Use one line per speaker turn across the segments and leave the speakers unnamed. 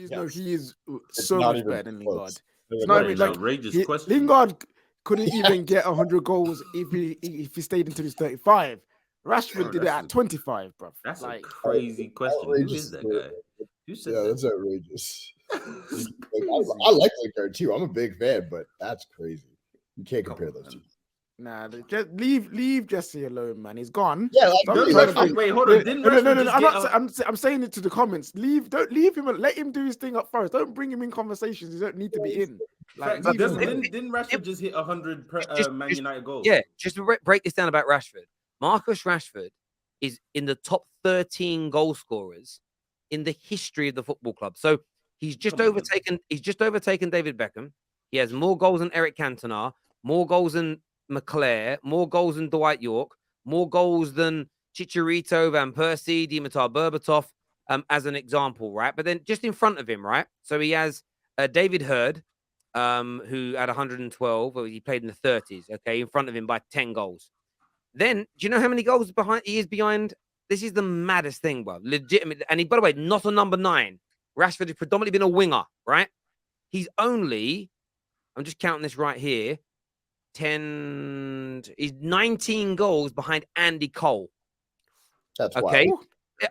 just know he is
It's
so
not
much
even
better than
close.
Lingard.
They're
It's
not
not
What
even
an
like
outrageous question.
Lingard couldn't even get 100 goals if he stayed until he's 35. Rashford
Bro,
did it at 25, bro.
That's
Like,
a crazy question. Who
outrageous
is that
story.
guy? Who said
Yeah,
that?
that's outrageous.
That's
Like,
crazy.
I like Lingard too. I'm a big fan, but that's crazy. You can't
Come
compare
on,
those two.
nah, just leave Jesse alone, man. He's gone.
Yeah, like,
Stop
really,
trying
like,
to bring-
wait, hold on. Didn't
no.
Rashford just
I'm
get
not. I'm saying it to the comments. Don't leave him. Let him do his thing up first. Don't bring him in conversations. You don't need to be in. Like, leave him alone.
Didn't Rashford just hit 100 Man United goals?
Yeah, just to break this down about Rashford. Marcus Rashford is in the top 13 goal scorers in the history of the football club. So he's just overtaken David Beckham. He has more goals than Eric Cantona, more goals than McClare, more goals than Dwight York, more goals than Chicharito, Van Persie, Dimitar Berbatov, as an example, right? But then just in front of him, right? So he has David Hurd, who had 112, or he played in the 30s, okay, in front of him by 10 goals. Then, do you know how many goals he is behind? This is the maddest thing, bro. Legitimate. And he, by the way, not a number 9. Rashford has predominantly been a winger, right? He's only, I'm just counting this right here, he's 19 goals behind Andy Cole.
That's
okay.
wild.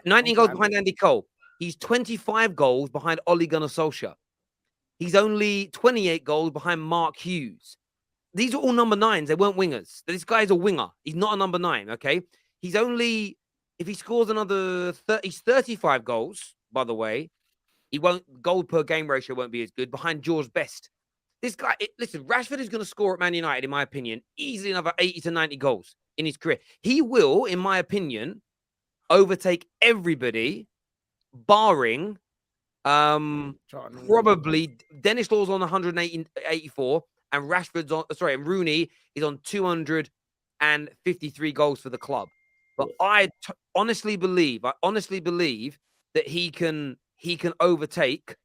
19 goals behind Andy Cole. He's 25 goals behind Ole Gunnar Solskjaer. He's only 28 goals behind Mark Hughes. These are all number 9s. They weren't wingers. This guy's a winger. He's not a number 9, okay? He's only, if he scores another 30, he's 35 goals, by the way. He won't, goal per game ratio won't be as good, behind George Best. This guy, listen, Rashford is going to score at Man United, in my opinion, easily another 80 to 90 goals in his career. He will, in my opinion, overtake everybody, barring probably Dennis Law's on 184 and Rashford's on, and Rooney is on 253 goals for the club. But I honestly believe that he can overtake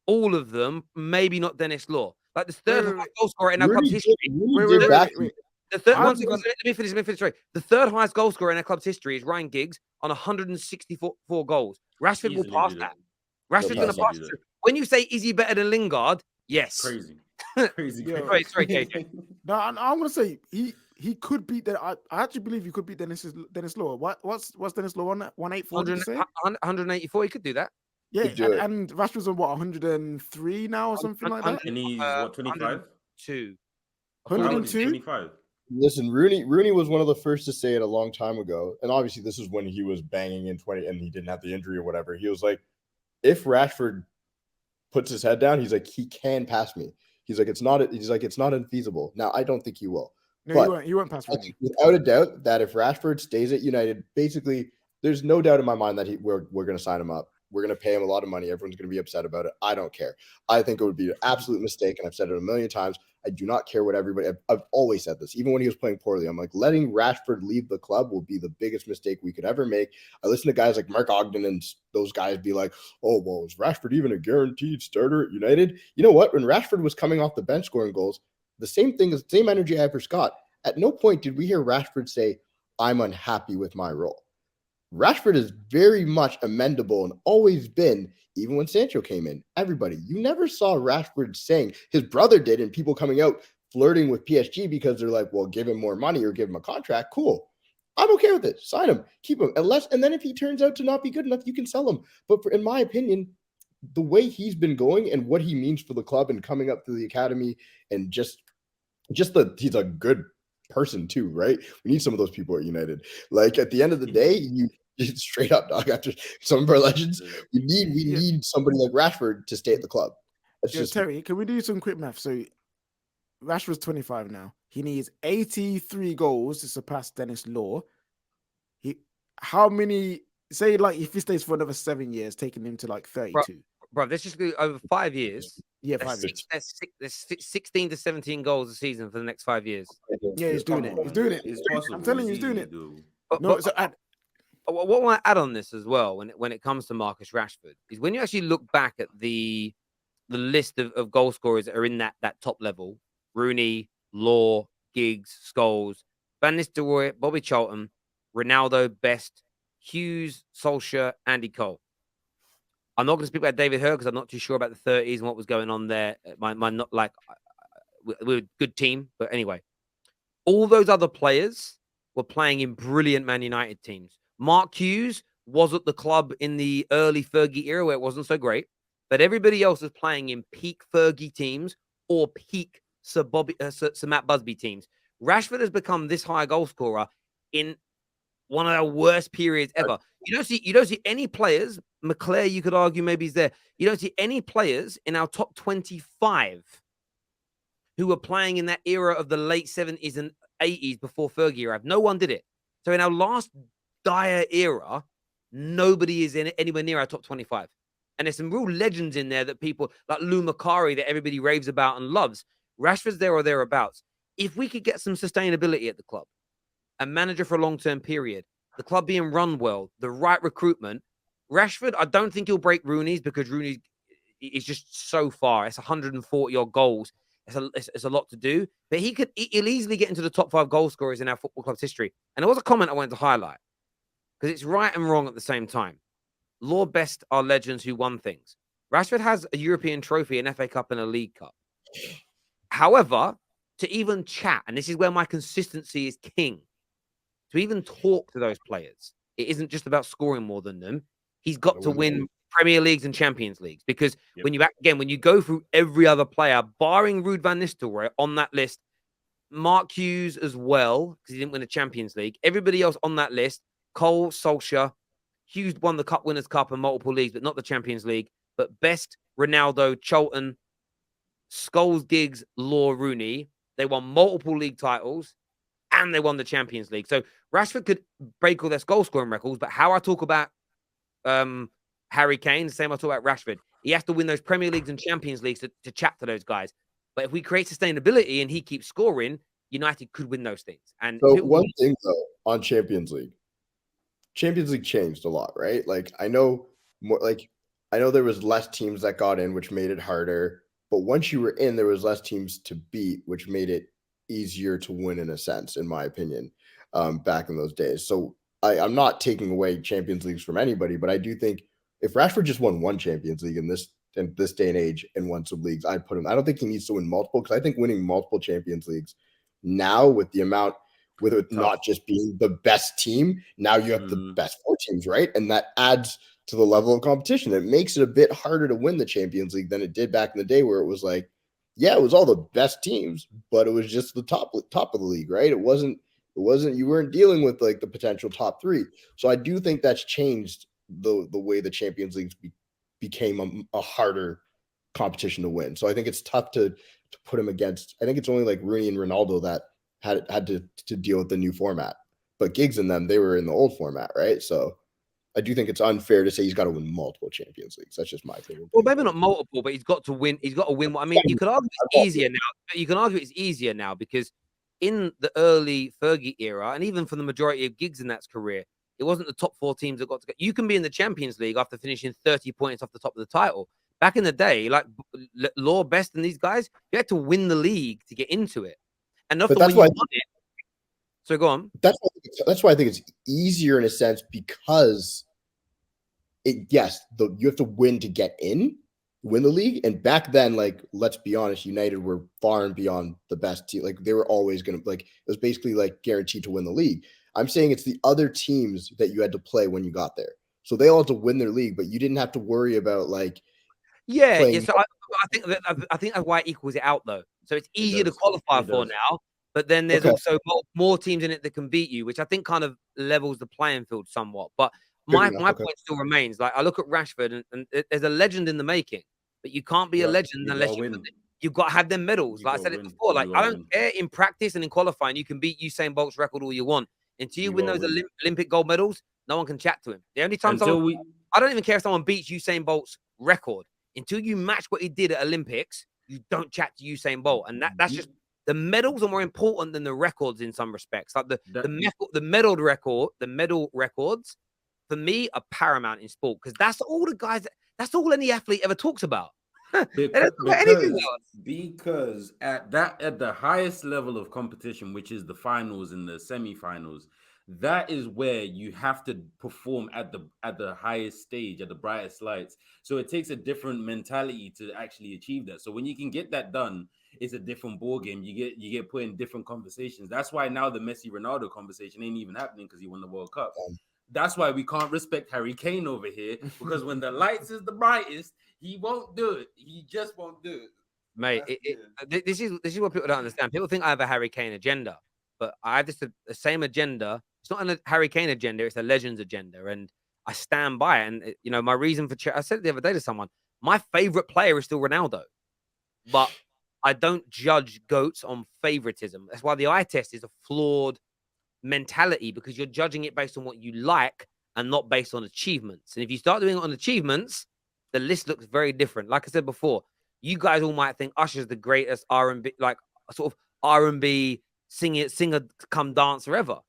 all of them, maybe not Dennis Law. Like the third highest goal scorer in our club's history. The third, let me finish. Sorry. The third highest goal scorer in our club's history is Ryan Giggs on 164 goals. Rashford will pass that. Rashford's going to pass it. When you say, is he better than Lingard? Yes.
Crazy.
Sorry, KJ. No, I'm going to say he could beat that. I actually believe he could beat Dennis Law. What's Dennis Law on that? 184?
184. He could do that.
Yeah, and Rashford's on what, 103 now or something like that?
And he's what, 25?
102?
25.
Listen, Rooney was one of the first to say it a long time ago, and obviously this is when he was banging in 20 and he didn't have the injury or whatever. He was like, if Rashford puts his head down, he's like, he can pass me. He's like, it's not infeasible. Now, I don't think he will.
No, he won't pass Rooney.
Without a doubt that if Rashford stays at United, basically, there's no doubt in my mind that we're going to sign him up. We're going to pay him a lot of money. Everyone's going to be upset about it. I don't care. I think it would be an absolute mistake, and I've said it a million times. I do not care what everybody – I've always said this. Even when he was playing poorly, I'm like, letting Rashford leave the club will be the biggest mistake we could ever make. I listen to guys like Mark Ogden and those guys be like, oh, well, is Rashford even a guaranteed starter at United? You know what? When Rashford was coming off the bench scoring goals, the same energy I have for Scott. At no point did we hear Rashford say, I'm unhappy with my role. Rashford is very much amendable and always been, even when Sancho came in. Everybody, you never saw Rashford saying, his brother did, and people coming out flirting with PSG because they're like, well, give him more money or give him a contract. Cool. I'm okay with it. Sign him. Keep him. And then if he turns out to not be good enough, you can sell him. But in my opinion, the way he's been going and what he means for the club and coming up through the academy and just he's a good person too, right? We need some of those people at United. Like at the end of the day, you straight up, dog. After some of our legends, we need somebody like Rashford to stay at the club.
Terry, can we do some quick math? So Rashford's 25 now. He needs 83 goals to surpass Dennis Law. How many? Say like if he stays for another 7 years, taking him to like 32.
Bro, let's just go over 5 years.
Yeah, 5 years.
There's 16 to 17 goals a season for the next 5 years.
Yeah, he's doing it. He's doing it.
It's possible.
I'm telling you, he's doing it.
What I want to add on this as well, when it comes to Marcus Rashford, is when you actually look back at the list of goal scorers that are in that top level: Rooney, Law, Giggs, Scholes, Van Nistelrooy, Bobby Charlton, Ronaldo, Best, Hughes, Solskjaer, Andy Cole. I'm not going to speak about David Hurd because I'm not too sure about the 30s and what was going on there. My not like we're a good team, but anyway, all those other players were playing in brilliant Man United teams. Mark Hughes was at the club in the early Fergie era where it wasn't so great, but everybody else was playing in peak Fergie teams or peak Sir Matt Busby teams. Rashford has become this high goal scorer in one of the worst periods ever. You don't see any players. McClare, you could argue maybe he's there. You don't see any players in our top 25 who were playing in that era of the late 70s and 80s before Fergie era. No one did it. So in our last dire era, nobody is in anywhere near our top 25. And there's some real legends in there that people like Lou Macari that everybody raves about and loves. Rashford's there or thereabouts. If we could get some sustainability at the club, a manager for a long-term period, the club being run well, the right recruitment, Rashford, I don't think he'll break Rooney's because Rooney is just so far. It's 140 odd goals. It's a lot to do, but he'll easily get into the top 5 goal scorers in our football club's history. And there was a comment I wanted to highlight because it's right and wrong at the same time. Lord Best are legends who won things. Rashford has a European trophy, an FA Cup, and a League Cup. However, to even chat, and this is where my consistency is king, to even talk to those players, it isn't just about scoring more than them. He's got to win Premier Leagues and Champions Leagues because when you go through every other player, barring Ruud van Nistelrooy on that list, Mark Hughes as well, because he didn't win a Champions League. Everybody else on that list, Cole, Solskjaer, Hughes won the Cup Winners' Cup and multiple leagues, but not the Champions League. But Best, Ronaldo, Charlton, Scholes, Giggs, Law, Rooney, they won multiple league titles and they won the Champions League. So Rashford could break all their goal scoring records, but how I talk about Harry Kane, the same I talk about Rashford. He has to win those Premier Leagues and Champions Leagues to chat to those guys. But if we create sustainability and he keeps scoring, United could win those things. And
so one thing though on Champions League changed a lot, right? Like I know there was less teams that got in, which made it harder. But once you were in, there was less teams to beat, which made it easier to win in a sense, in my opinion, back in those days. So I'm not taking away Champions Leagues from anybody, but I do think if Rashford just won one Champions League in this day and age and won some leagues, I'd put him. I don't think he needs to win multiple because I think winning multiple Champions Leagues now with it not just being the best team, now you have the best 4 teams, right? And that adds to the level of competition. It makes it a bit harder to win the Champions League than it did back in the day where it was like, yeah, it was all the best teams, but it was just the top of the league, right? It wasn't you weren't dealing with like the potential top 3. So I do think that's changed the way the Champions Leagues became a harder competition to win. So I think it's tough to put him against. I think it's only like Rooney and Ronaldo that had to deal with the new format. But Giggs and them, they were in the old format, right? So I do think it's unfair to say he's got to win multiple Champions Leagues. That's just my opinion.
Well, maybe not multiple, but he's got to win. He's got to win. I mean, you could argue it's easier now. You can argue it's easier now because in the early Fergie era, and even for the majority of Giggs in that career, it wasn't the top 4 teams that got to go. You can be in the Champions League after finishing 30 points off the top of the title. Back in the day, like Law, Best, and these guys, you had to win the league to get into it. And often when you won it. So go on.
That's why I think it's easier in a sense because you have to win to get in, win the league. And back then, like, let's be honest, United were far and beyond the best team. Like they were always going to it was basically like guaranteed to win the league. I'm saying it's the other teams that you had to play when you got there. So they all had to win their league, but you didn't have to worry about like.
So I think that's why it equals it out though. So it's easier to qualify for now. But then there's also more teams in it that can beat you, which I think kind of levels the playing field somewhat. But my point still remains. Like I look at Rashford, and there's a legend in the making. But you can't be a legend unless you've got to have them medals. Like I said it before. Like I don't care in practice and in qualifying, you can beat Usain Bolt's record all you want. Until you win those Olympic gold medals, no one can chat to him. The only time I don't even care if someone beats Usain Bolt's record. Until you match what he did at Olympics, you don't chat to Usain Bolt, and that's just. The medals are more important than the records in some respects. Like the medal records for me are paramount in sport because that's all the guys. That's all any athlete ever talks about.
Because at the highest level of competition, which is the finals and the semi-finals, that is where you have to perform at the highest stage, at the brightest lights. So it takes a different mentality to actually achieve that. So when you can get that done, it's a different ball game. You get put in different conversations. That's why now the Messi Ronaldo conversation ain't even happening because he won the World Cup. That's why we can't respect Harry Kane over here, because when the lights is the brightest, he won't do it. He just won't do it.
Mate, this is what people don't understand. People think I have a Harry Kane agenda, but I have the same agenda. It's not a Harry Kane agenda; it's a Legends agenda, and I stand by it. And you know, my reason for I said it the other day to someone, my favorite player is still Ronaldo, but I don't judge goats on favoritism. That's why the eye test is a flawed mentality, because you're judging it based on what you like and not based on achievements. And if you start doing it on achievements, the list looks very different. Like I said before, you guys all might think Usher's the greatest R&B, like sort of R&B singer come dancer ever.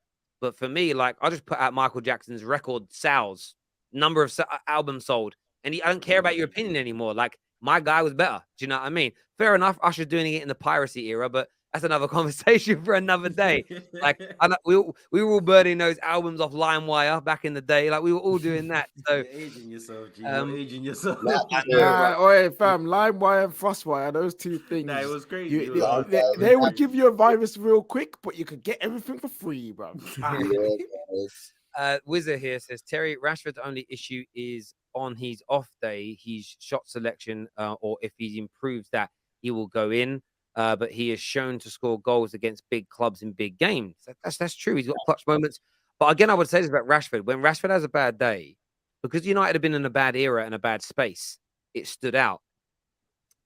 But for me, like, I just put out Michael Jackson's record sales, number of albums sold, and I don't care about your opinion anymore. Like, my guy was better. Do you know what I mean? Fair enough, Usher's doing it in the piracy era, but that's another conversation for another day. Like, we were all burning those albums off LimeWire back in the day. Like, we were all doing that. So
You're aging yourself, G. You're aging yourself.
Oi, fam, LimeWire and FrostWire, those two things.
Nah, it was crazy.
They would give you a virus real quick, but you could get everything for free, bro.
Wizard here says, Terry, Rashford's only issue is on his off day, his shot selection, or if he improves that, he will go in. But he is shown to score goals against big clubs in big games. That's true. He's got clutch moments. But again, I would say this about Rashford. When Rashford has a bad day, because United have been in a bad era and a bad space, it stood out.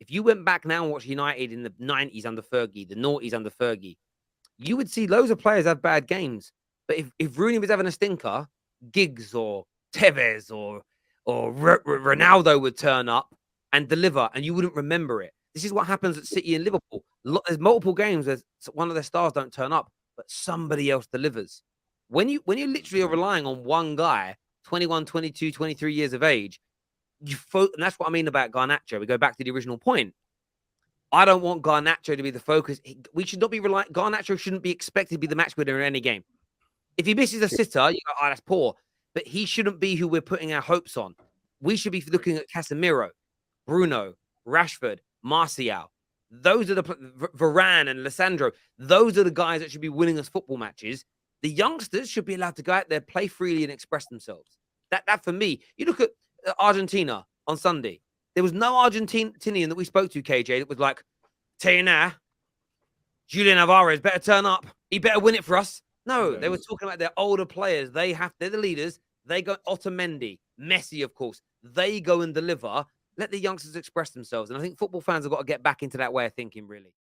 If you went back now and watched United in the 90s under Fergie, the noughties under Fergie, you would see loads of players have bad games. But if Rooney was having a stinker, Giggs or Tevez or Ronaldo would turn up and deliver, and you wouldn't remember it. This is what happens at City and Liverpool. There's multiple games where one of their stars don't turn up, but somebody else delivers. When you literally are relying on one guy, 21, 22, 23 years of age, and that's what I mean about Garnacho. We go back to the original point. I don't want Garnacho to be the focus. We should not be relying. Garnacho shouldn't be expected to be the match winner in any game. If he misses a sitter, you go, oh, that's poor. But he shouldn't be who we're putting our hopes on. We should be looking at Casemiro, Bruno, Rashford, Martial. Those are the Varane and Lissandro. Those are the guys that should be winning us football matches. The youngsters should be allowed to go out there, play freely, and express themselves. That for me, you look at Argentina on Sunday. There was no Argentinian that we spoke to, KJ, that was like, tell you now, Julian Alvarez better turn up. He better win it for us. No, they were talking about their older players. They're the leaders. They go Otamendi, Messi, of course. They go and deliver. Let the youngsters express themselves. And I think football fans have got to get back into that way of thinking, really.